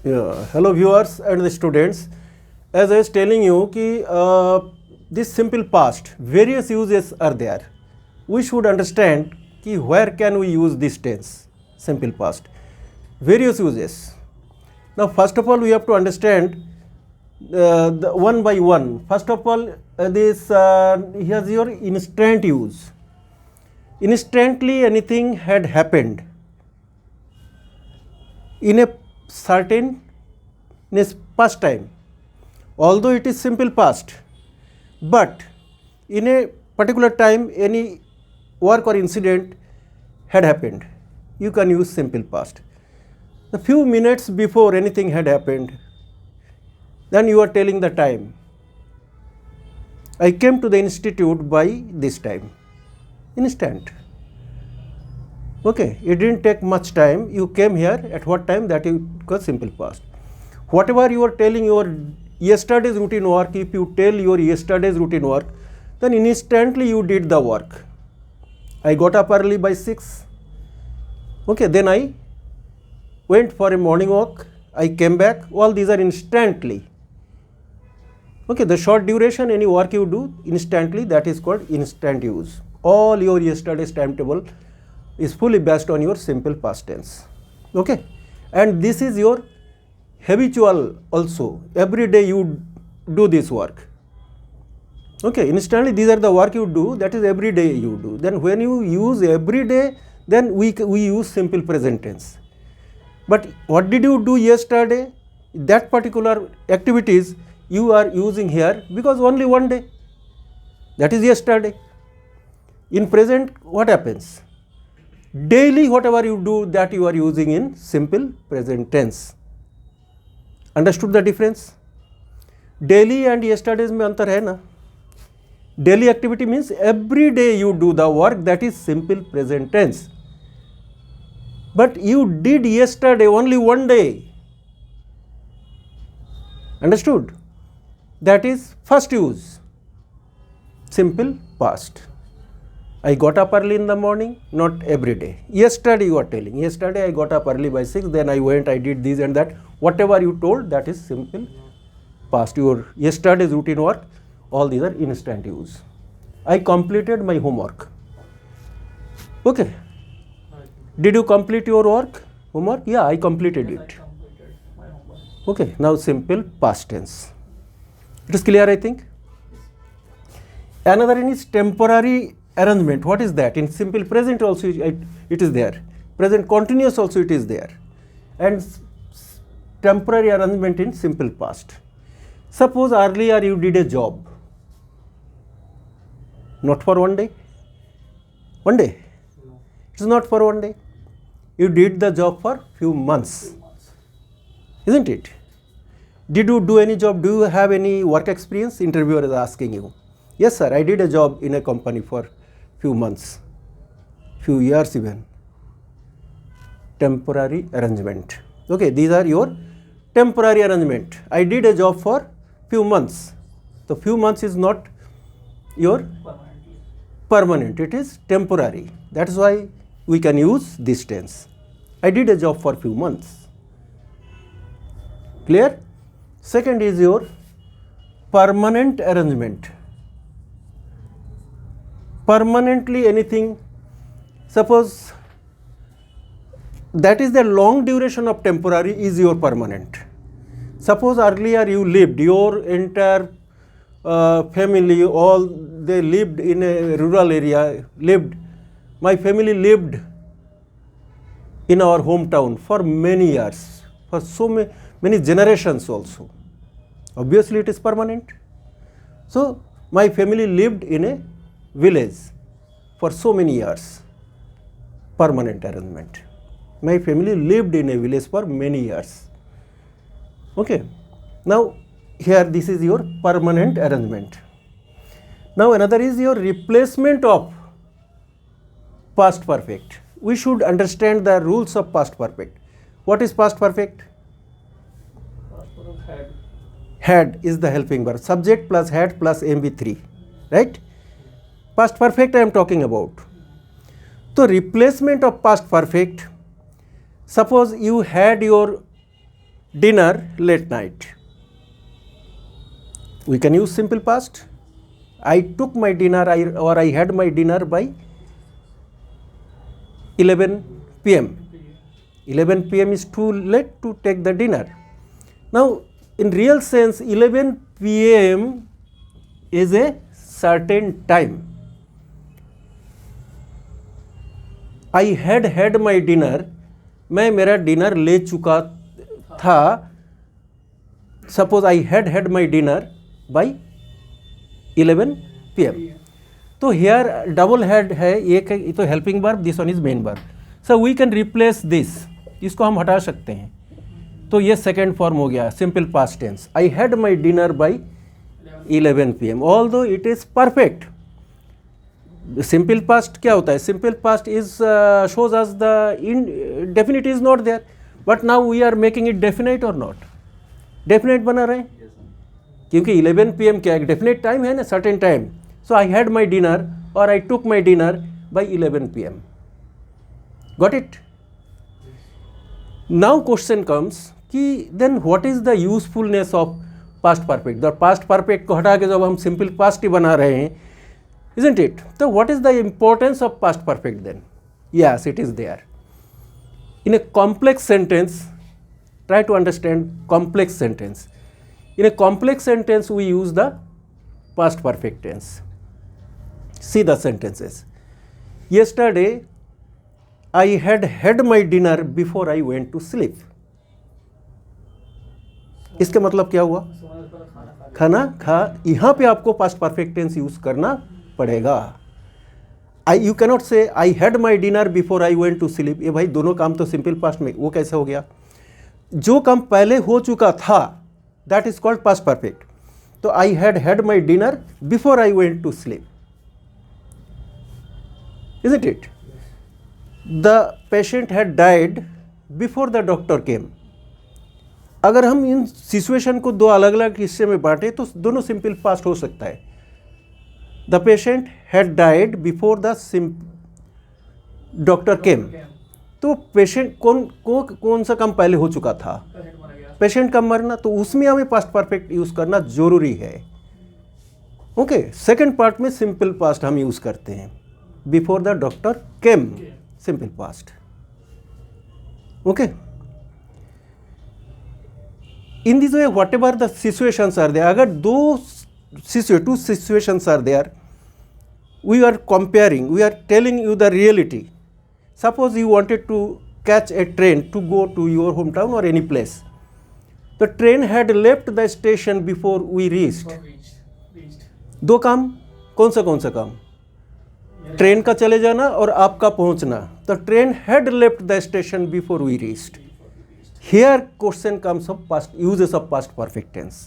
Yeah. Hello viewers and the students. As I was telling you, this simple past, various uses are there. We should understand where can we use this tense, simple past. Various uses. Now first of all we have to understand the one by one. First of all here's your instant use. Instantly anything had happened in a certain past time, although it is simple past, but in a particular time any work or incident had happened, you can use simple past. A few minutes before anything had happened, then you are telling the time. I came to the institute by this time. Instant. Okay, it didn't take much time. You came here at what time? That is because simple past. Whatever you are telling your yesterday's routine work, if you tell your yesterday's routine work, then instantly you did the work. I got up early by 6. Okay, then I went for a morning walk. I came back. All these are instantly. Okay, the short duration, any work you do instantly, that is called instant use. All your yesterday's timetable is fully based on your simple past tense. Okay, and this is your habitual also. Every day you do this work. Okay, instantly these are the work you do, that is every day you do. Then when you use every day, then we use simple present tense. But what did you do yesterday? That particular activities you are using here because only one day, that is yesterday. In present what happens? Daily whatever you do, that you are using in simple present tense. Understood the difference? Daily and yesterday's mein antar hai na? Daily activity means every day you do the work, that is simple present tense. But you did yesterday only one day. Understood? That is first use, simple past. I got up early in the morning, not every day. Yesterday you are telling, yesterday I got up early by 6, then I went, I did this and that. Whatever you told, that is simple past. Your yesterday's routine work, all these are instant use. I completed my homework. Okay. Did you complete your homework? Yeah, I completed it. Okay, now simple past tense. It is clear, I think. Another is temporary arrangement. What is that? In simple present also it is there. Present continuous also it is there. And temporary arrangement in simple past. Suppose earlier you did a job. Not for one day. One day? No. It is not for one day. You did the job for few months. Isn't it? Did you do any job? Do you have any work experience? Interviewer is asking you. Yes sir, I did a job in a company for few months, few years even. Temporary arrangement. Okay, these are your temporary arrangement. I did a job for few months. So few months is not your permanent, it is temporary. That is why we can use this tense. I did a job for few months. Clear? Second is your permanent arrangement. Permanently anything, suppose that is the long duration of temporary is your permanent. Suppose earlier you lived, your entire family, all they lived in a rural area, my family lived in our hometown for many years, for so many generations also. Obviously it is permanent. So my family lived in a village for so many years. Permanent arrangement. My family lived in a village for many years. Okay. Now here this is your permanent arrangement. Now another is your replacement of past perfect. We should understand the rules of past perfect. What is past perfect? Had is the helping verb. Subject plus had plus MB3. Right? Past perfect I am talking about. So replacement of past perfect, suppose you had your dinner late night. We can use simple past. I took my dinner or I had my dinner by 11 p.m. 11 p.m. is too late to take the dinner. Now, in real sense, 11 p.m. is a certain time. I had my dinner. मैं मेरा dinner ले चुका था. Suppose I had my dinner by 11 p.m. तो here double had है, एक है तो helping verb, this one is main verb. So we can replace this. इसको हम हटा सकते हैं. तो ये सेकेंड फॉर्म हो गया simple past tense. I had my dinner by 11 p.m. Although it is perfect. Simple past क्या होता है? Simple past is shows us the definite is not there, but now we are making it definite और not. Definite बना रहे हैं क्योंकि 11 p.m. क्या एक डेफिनेट टाइम है ना, certain time. So I had my dinner और I took my dinner by 11 p.m. Got it? Now question comes कि then what is the usefulness of past perfect. The past perfect को हटा के जब हम simple past ही बना रहे हैं, isn't it? So what is the importance of past perfect then? Yes, it is there. In a complex sentence, try to understand complex sentence. In a complex sentence, we use the past perfect tense. See the sentences. Yesterday, I had my dinner before I went to sleep. इसका मतलब क्या हुआ? खाना खा. यहाँ पे आपको past perfect tense use करना पड़ेगा. You cannot say I had my dinner before I went to sleep. ये भाई दोनों काम तो सिंपल पास्ट में, वो कैसे हो गया? जो काम पहले हो चुका था that is called past perfect. तो I had my dinner before I went to sleep. Isn't it? The patient had died before the doctor came. अगर हम इन सिचुएशन को दो अलग अलग हिस्से में बांटे तो दोनों सिंपल पास्ट हो सकता है. The patient had died before the doctor केम. तो पेशेंट कौन सा काम पहले हो चुका था? पेशेंट का मरना. तो उसमें हमें पास्ट परफेक्ट यूज करना जरूरी है. ओके. सेकंड पार्ट में सिंपल पास्ट हम यूज करते हैं. Before the doctor came, simple past. Okay. In this way, whatever the situations are there, अगर two situations are there, we are comparing, we are telling you the reality. Suppose you wanted to catch a train to go to your hometown or any place. The train had left the station before we reached. दो काम, कौन सा काम? Train का चले जाना और आपका पहुंचना. The train had left the station before we reached. Here question comes of past uses of past perfect tense.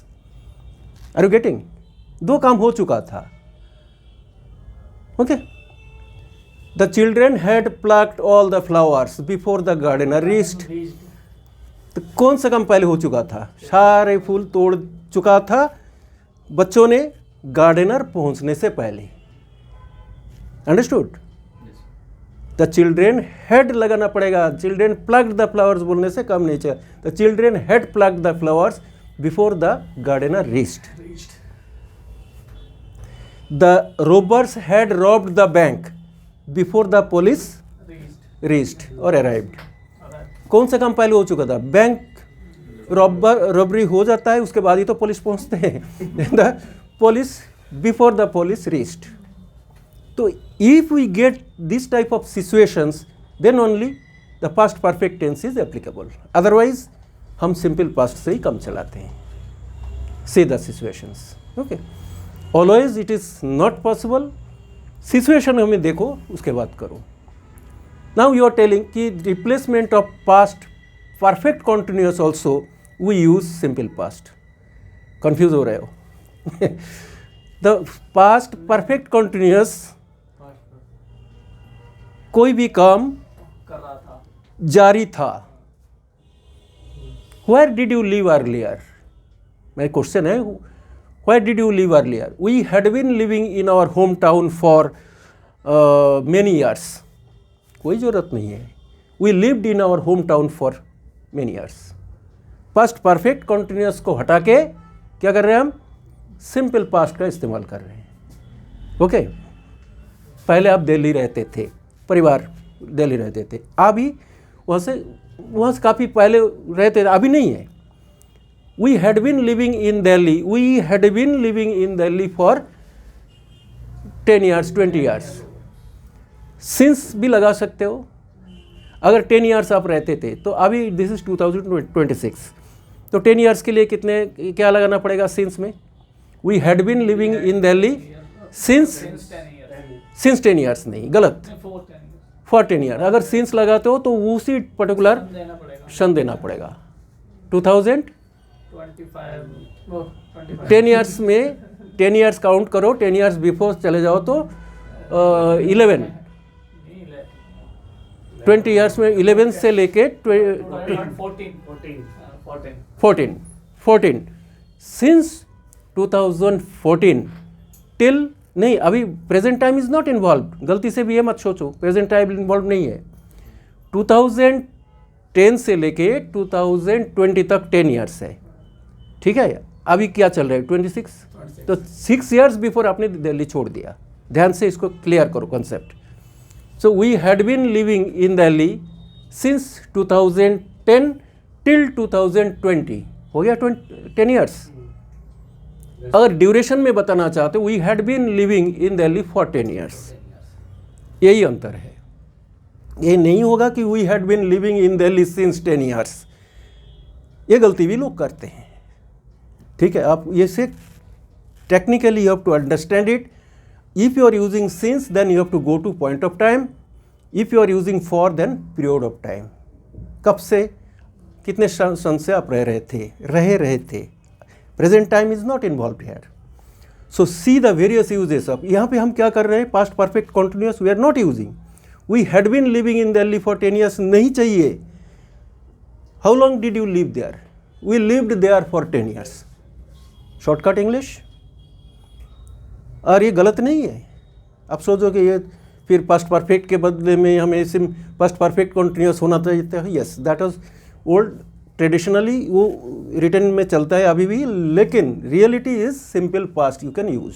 Are you getting? दो काम हो चुका था. Okay. The children had plucked all the flowers before the gardener reached. तो कौन सा काम पहले हो चुका था? सारे फूल तोड़ चुका था बच्चों ने गार्डनर पहुंचने से पहले. Understood? द चिल्ड्रेन हैड लगाना पड़ेगा. चिल्ड्रेन प्लग्ड द फ्लावर्स बोलने से कम नहीं चाहिए. The children had plugged the flowers before the gardener reached. The robbers had robbed the bank before the police reached और अराइव्ड. कौन सा काम पहले हो चुका था? बैंक रॉबरी हो जाता है, उसके बाद ही तो पुलिस पहुंचते हैं. The police before the police reached. तो if we get this type of situations, then only the past perfect tense is applicable. Otherwise, हम simple past से ही काम चलाते हैं. Say the situations. Okay. Always it is not possible. Situation हमें देखो, उसके बाद करो. Now you are telling कि replacement of past perfect continuous also we use simple past. Confuse हो रहे हो? The past perfect continuous कोई भी काम कर रहा था, जारी था. Where did you live earlier? मेरा क्वेश्चन है, where did you live earlier? We had been living in our hometown for many years. कोई जरूरत नहीं है. We lived in our hometown for many years. Past perfect continuous को हटा के क्या कर रहे हैं हम, सिंपल पास्ट का इस्तेमाल कर रहे हैं। ओके, पहले आप दिल्ली रहते थे, परिवार दिल्ली रहते थे, अभी वहाँ से काफ़ी पहले रहते थे, अभी नहीं है। We had been living in Delhi for 10 years 20 years। Since भी लगा सकते हो, अगर 10 years आप रहते थे तो अभी दिस इज 2026, तो 10 years के लिए कितने क्या लगाना पड़ेगा सिंस में? We had been living in Delhi since 10 years नहीं, गलत, फॉर 10 years। अगर सिंस लगाते हो तो उसी पर्टिकुलर सन देना पड़ेगा। 2025 10 years में 10 years काउंट करो, 10 years बिफोर चले जाओ तो 11, 20 years में 11 से लेके 14 सिंस 2014 टिल, नहीं अभी present time is not involve, गलती से भी ये मत सोचो प्रेजेंट टाइम इन्वॉल्व नहीं है। 2010 से लेके 2020 तक 10 years है, ठीक है। अभी क्या चल रहा है 26, तो 6 years बिफोर आपने दिल्ली छोड़ दिया। ध्यान से इसको क्लियर करो concept. So we had been living in Delhi since 2010 till 2020, हो गया 10 years। अगर ड्यूरेशन में बताना चाहते हो, we had been living in Delhi for 10 years, यही अंतर है। ये नहीं होगा कि we had been living in Delhi since 10 years, ये गलती भी लोग करते हैं, ठीक है। आप ये से technically you have to understand it. If you are using since then you have to go to point of time, if you are using for then period of time. कब से, कितने सन से आप रह रहे थे, present time is not involve here. So see the various uses of, यहाँ पे हम क्या कर रहे हैं, past perfect continuous we are not using. We had been living in Delhi for 10 years नहीं चाहिए। How long did you live there? We lived there for 10 years। Shortcut English, और ये गलत नहीं है। आप सोचो कि ये फिर पास्ट परफेक्ट के बदले में हमें सिर्फ पास्ट परफेक्ट कॉन्टिन्यूअस होना चाहिए। Yes, that was old, traditionally वो रिटर्न में चलता है अभी भी, लेकिन reality is simple past you can use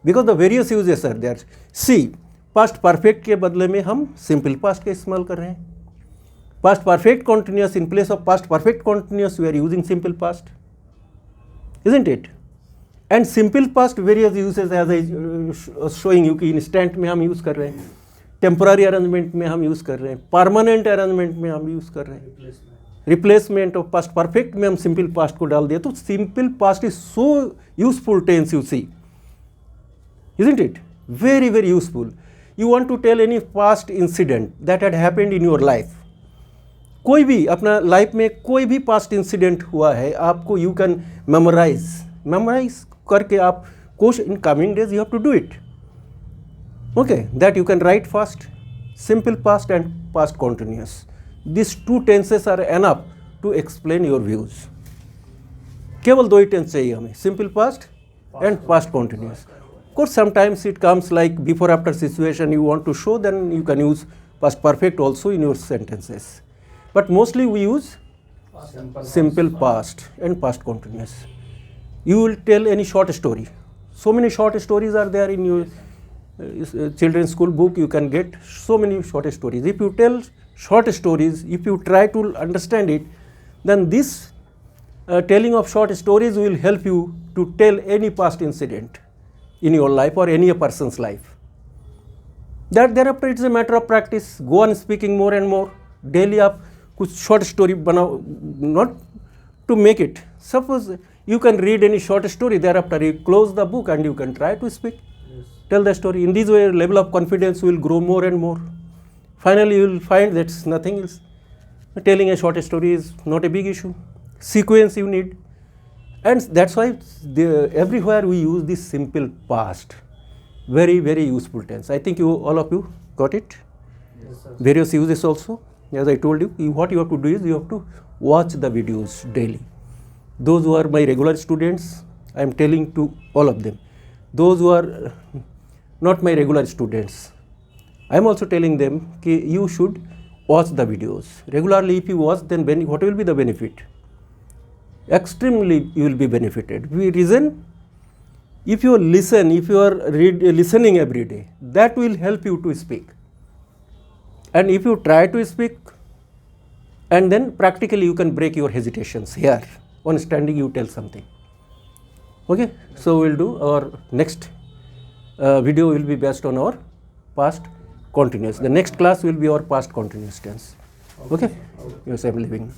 because the various uses are there. See, past perfect के बदले में हम सिंपल पास्ट का इस्तेमाल कर रहे हैं। Past perfect continuous in place of past perfect continuous we are using simple past, isn't it? And simple past various uses as I showing you कि instant में हम यूज़ कर रहे हैं, temporary arrangement में हम यूज़ कर रहे हैं, permanent arrangement में हम यूज़ कर रहे हैं, replacement of past perfect में हम simple past को डाल दिया। तो simple past is so useful tense you see, isn't it? Very very useful. You want to tell any past incident that had happened in your life, कोई भी अपना life में कोई भी पास्ट इंसिडेंट हुआ है आपको, यू कैन मेमोराइज करके आप कोश in coming days you have to do it, okay. That you can write fast, simple past and past continuous. This 2 tenses are enough to explain your views. केवल 2 ही tense चाहिए हमें, simple past and past continuous. Course sometimes it comes like before after situation you want to show, then you can use past perfect also in your sentences. But mostly we use simple past and past continuous. You will tell any short story. So many short stories are there in your children's school book. You can get so many short stories. If you tell short stories, if you try to understand it, then this telling of short stories will help you to tell any past incident in your life or any person's life. That thereafter it's a matter of practice. Go on speaking more and more. Daily आप कुछ short story बनाओ, not to make it. Suppose you can read any short story, thereafter you close the book and you can try to speak. Yes. Tell the story. In this way, level of confidence will grow more and more. Finally, you will find that nothing else. Telling a short story is not a big issue. Sequence you need. And that's why everywhere we use this simple past. Very, very useful tense. I think all of you got it. Yes, sir. Various uses also. As I told you, what you have to do is you have to watch the videos daily. Those who are my regular students, I am telling to all of them. Those who are not my regular students, I am also telling them that you should watch the videos regularly. If you watch, then what will be the benefit? extremely you will be benefited. Reason, if you listen, if you are listening every day, that will help you to speak. And if you try to speak, and then practically you can break your hesitations here. On standing you tell something. Okay, so we will do our next video will be based on our past continuous. The next class will be our past continuous tense. Okay? Yes, I am leaving.